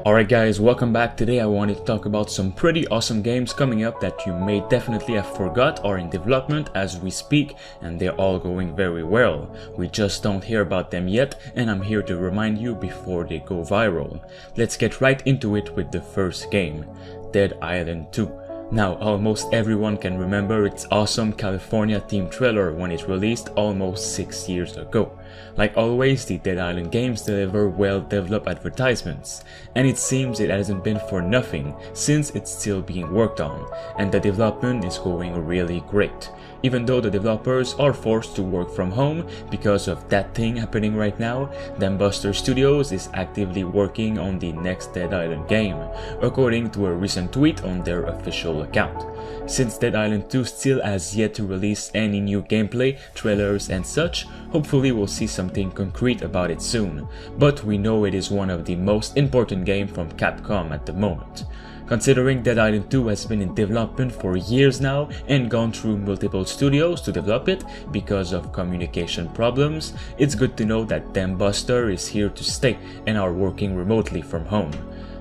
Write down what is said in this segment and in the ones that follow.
Alright guys, welcome back. Today I wanted to talk about some pretty awesome games coming up that you may definitely have forgot are in development as we speak, and they're all going very well. We just don't hear about them yet, and I'm here to remind you before they go viral. Let's get right into it with the first game, Dead Island 2. Now, almost everyone can remember its awesome California themed trailer when it released almost 6 years ago. Like always, the Dead Island games deliver well-developed advertisements, and it seems it hasn't been for nothing since it's still being worked on, and the development is going really great. Even though the developers are forced to work from home because of that thing happening right now, Dambuster Studios is actively working on the next Dead Island game, according to a recent tweet on their official account. Since Dead Island 2 still has yet to release any new gameplay, trailers and such, hopefully we'll see something concrete about it soon, but we know it is one of the most important games from Capcom at the moment. Considering Dead Island 2 has been in development for years now and gone through multiple studios to develop it because of communication problems, it's good to know that Dambuster is here to stay and are working remotely from home.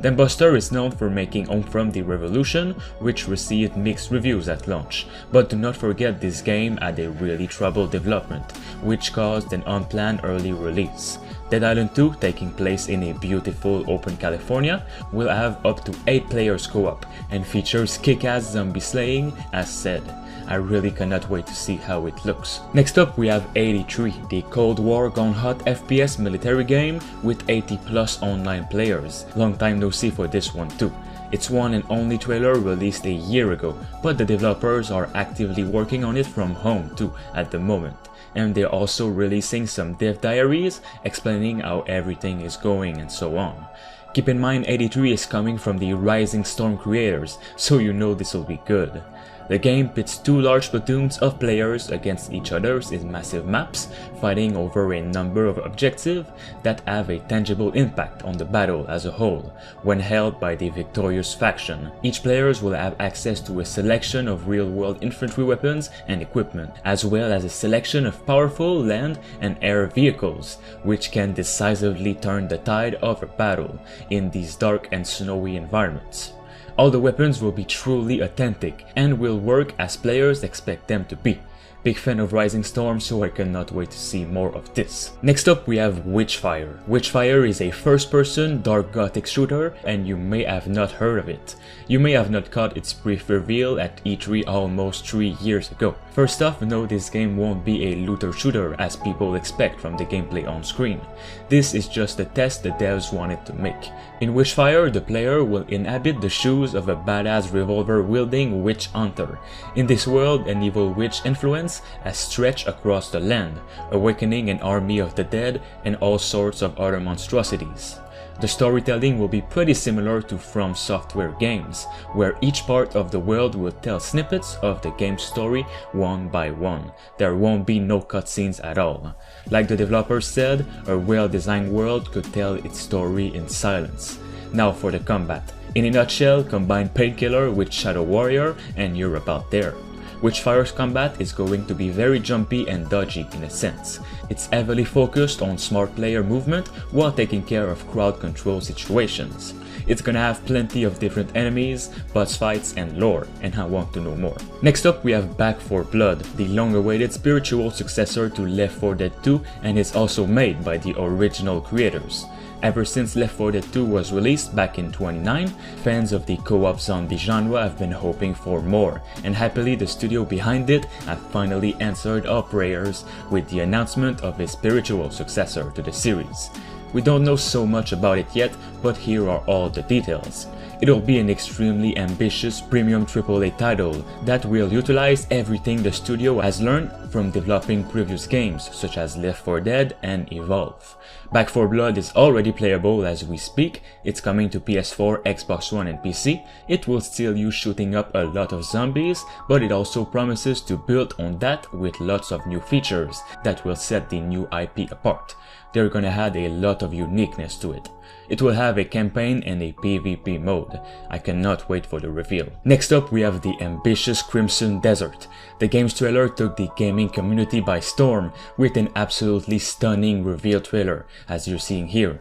Dambuster is known for making Home From the Revolution, which received mixed reviews at launch, but do not forget this game had a really troubled development, which caused an unplanned early release. Dead Island 2, taking place in a beautiful open California, will have up to 8 players co-op and features kick-ass zombie slaying as said. I really cannot wait to see how it looks. Next up we have 83, the Cold War Gone Hot FPS military game with 80 plus online players. Long time no see for this one too. Its one and only trailer released a year ago, but the developers are actively working on it from home too at the moment. And they're also releasing some dev diaries explaining how everything is going and so on. Keep in mind 83 is coming from the Rising Storm creators, so you know this will be good. The game pits 2 large platoons of players against each other in massive maps, fighting over a number of objectives that have a tangible impact on the battle as a whole, when held by the victorious faction. Each player will have access to a selection of real-world infantry weapons and equipment, as well as a selection of powerful land and air vehicles, which can decisively turn the tide of a battle in these dark and snowy environments. All the weapons will be truly authentic and will work as players expect them to be. Big fan of Rising Storm, so I cannot wait to see more of this. Next up we have Witchfire. Witchfire is a first-person dark gothic shooter, and you may have not heard of it. You may have not caught its brief reveal at E3 almost 3 years ago. First off, no, this game won't be a looter shooter as people expect from the gameplay on screen. This is just a test the devs wanted to make. In Witchfire, the player will inhabit the shoes of a badass revolver-wielding witch hunter. In this world, an evil witch influence has stretched across the land, awakening an army of the dead and all sorts of other monstrosities. The storytelling will be pretty similar to From Software games, where each part of the world will tell snippets of the game's story one by one. There won't be no cutscenes at all. Like the developers said, a well-designed world could tell its story in silence. Now for the combat. In a nutshell, combine Painkiller with Shadow Warrior and you're about there. Witchfire's combat is going to be very jumpy and dodgy in a sense. It's heavily focused on smart player movement while taking care of crowd control situations. It's gonna have plenty of different enemies, boss fights and lore, and I want to know more. Next up we have Back 4 Blood, the long-awaited spiritual successor to Left 4 Dead 2, and is also made by the original creators. Ever since Left 4 Dead 2 was released back in 2009, fans of the co-op zombie genre have been hoping for more, and happily the studio behind it have finally answered our prayers with the announcement of a spiritual successor to the series. We don't know so much about it yet, but here are all the details. It'll be an extremely ambitious premium AAA title that will utilize everything the studio has learned from developing previous games such as Left 4 Dead and Evolve. Back 4 Blood is already playable as we speak. It's coming to PS4, Xbox One and PC. It will still use shooting up a lot of zombies, but it also promises to build on that with lots of new features that will set the new IP apart. They're gonna add a lot of uniqueness to it. It will have a campaign and a PvP mode. I cannot wait for the reveal. Next up we have the ambitious Crimson Desert. The game's trailer took the gaming community by storm with an absolutely stunning reveal trailer, as you're seeing here.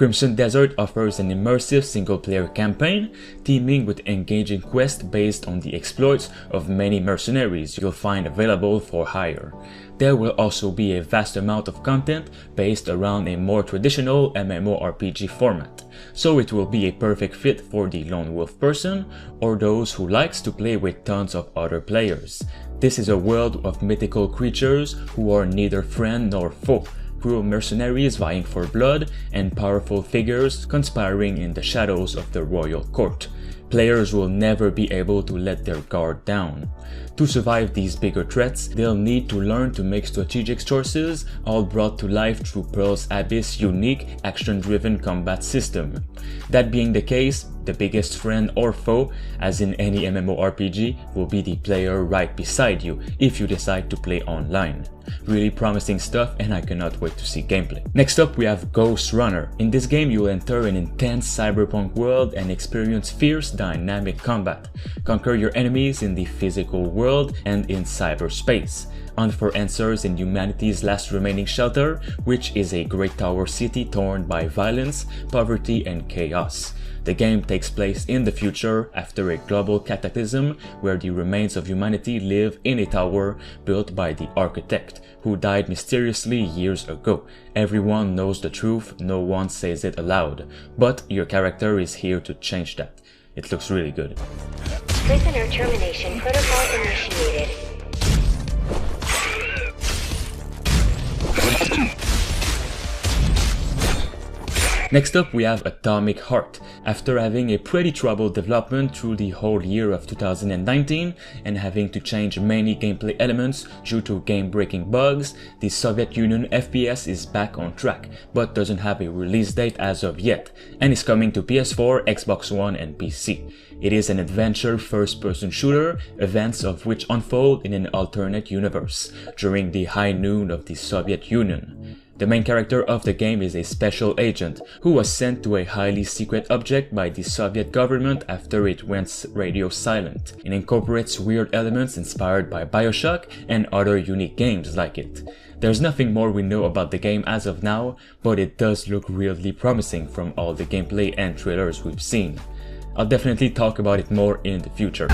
Crimson Desert offers an immersive single-player campaign, teeming with engaging quests based on the exploits of many mercenaries you'll find available for hire. There will also be a vast amount of content based around a more traditional MMORPG format, so it will be a perfect fit for the lone wolf person or those who likes to play with tons of other players. This is a world of mythical creatures who are neither friend nor foe, cruel mercenaries vying for blood, and powerful figures conspiring in the shadows of the royal court. Players will never be able to let their guard down. To survive these bigger threats, they'll need to learn to make strategic choices, all brought to life through Pearl's Abyss' unique action-driven combat system. That being the case, the biggest friend or foe, as in any MMORPG, will be the player right beside you if you decide to play online. Really promising stuff, and I cannot wait to see gameplay. Next up, we have Ghost Runner. In this game, you'll enter an intense cyberpunk world and experience fierce dynamic combat. Conquer your enemies in the physical world and in cyberspace. Hunt for answers in humanity's last remaining shelter, which is a great tower city torn by violence, poverty, and chaos. The game takes place in the future after a global cataclysm where the remains of humanity live in a tower built by the architect, who died mysteriously years ago. Everyone knows the truth, no one says it aloud, but your character is here to change that. It looks really good. Prisoner termination protocol initiated. Next up, we have Atomic Heart. After having a pretty troubled development through the whole year of 2019 and having to change many gameplay elements due to game-breaking bugs, the Soviet Union FPS is back on track, but doesn't have a release date as of yet, and is coming to PS4, Xbox One, and PC. It is an adventure first-person shooter, events of which unfold in an alternate universe, during the high noon of the Soviet Union. The main character of the game is a special agent who was sent to a highly secret object by the Soviet government after it went radio silent. It incorporates weird elements inspired by BioShock and other unique games like it. There's nothing more we know about the game as of now, but it does look really promising from all the gameplay and trailers we've seen. I'll definitely talk about it more in the future.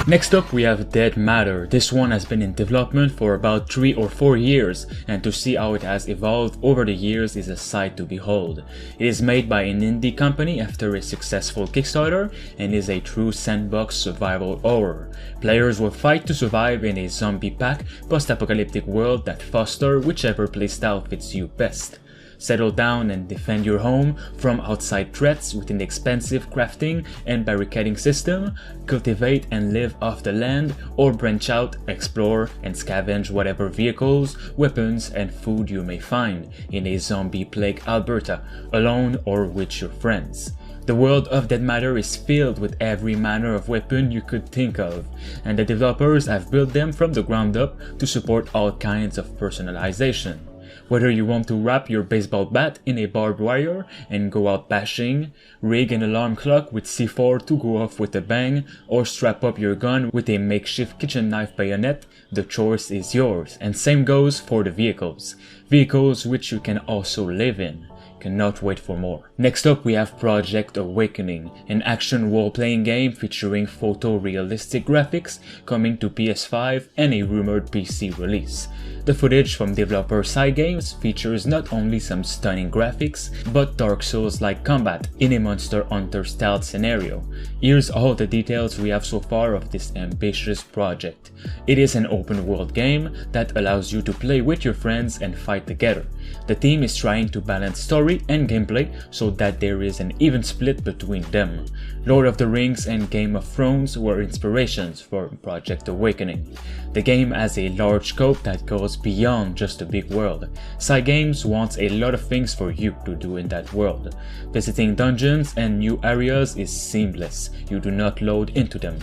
Next up, we have Dead Matter. This one has been in development for about 3 or 4 years, and to see how it has evolved over the years is a sight to behold. It is made by an indie company after a successful Kickstarter and is a true sandbox survival horror. Players will fight to survive in a zombie-packed, post-apocalyptic world that fosters whichever playstyle fits you best. Settle down and defend your home from outside threats with an expensive crafting and barricading system, cultivate and live off the land, or branch out, explore, and scavenge whatever vehicles, weapons, and food you may find in a zombie-plagued Alberta, alone or with your friends. The world of Dead Matter is filled with every manner of weapon you could think of, and the developers have built them from the ground up to support all kinds of personalization. Whether you want to wrap your baseball bat in a barbed wire and go out bashing, rig an alarm clock with C4 to go off with a bang, or strap up your gun with a makeshift kitchen knife bayonet, the choice is yours, and same goes for the vehicles. Vehicles which you can also live in. Cannot wait for more. Next up, we have Project Awakening, an action role-playing game featuring photorealistic graphics coming to PS5 and a rumored PC release. The footage from developer Cygames features not only some stunning graphics, but Dark Souls-like combat in a Monster Hunter style scenario. Here's all the details we have so far of this ambitious project. It is an open world game that allows you to play with your friends and fight together. The team is trying to balance story and gameplay so that there is an even split between them. Lord of the Rings and Game of Thrones were inspirations for Project Awakening. The game has a large scope that goes beyond just a big world. Cygames wants a lot of things for you to do in that world. Visiting dungeons and new areas is seamless, you do not load into them.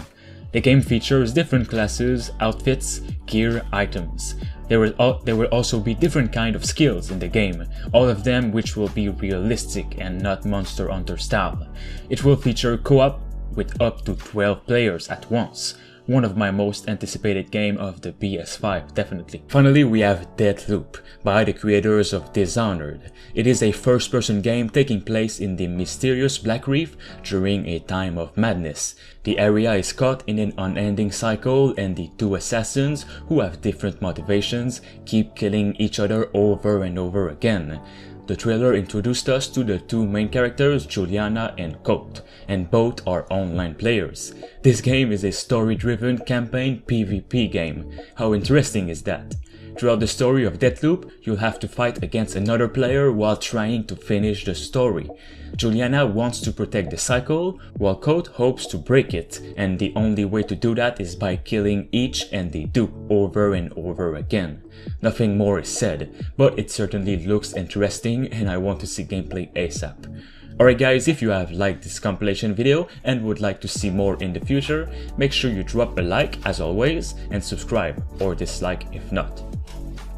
The game features different classes, outfits, gear, items. There will also be different kind of skills in the game, all of them which will be realistic and not Monster Hunter style. It will feature co-op with up to 12 players at once. One of my most anticipated game of the PS5, definitely. Finally, we have Deathloop, by the creators of Dishonored. It is a first-person game taking place in the mysterious Black Reef during a time of madness. The area is caught in an unending cycle, and the two assassins, who have different motivations, keep killing each other over and over again. The trailer introduced us to the two main characters, Juliana and Colt, and both are online players. This game is a story-driven campaign PvP game. How interesting is that? Throughout the story of Deathloop, you'll have to fight against another player while trying to finish the story. Juliana wants to protect the cycle, while Colt hopes to break it, and the only way to do that is by killing each and the dupe over and over again. Nothing more is said, but it certainly looks interesting and I want to see gameplay ASAP. Alright guys, if you have liked this compilation video and would like to see more in the future, make sure you drop a like as always and subscribe or dislike if not.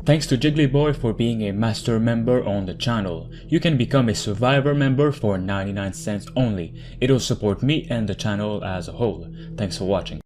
Thanks to Jigglyboy for being a master member on the channel. You can become a survivor member for 99 cents only. It'll support me and the channel as a whole. Thanks for watching.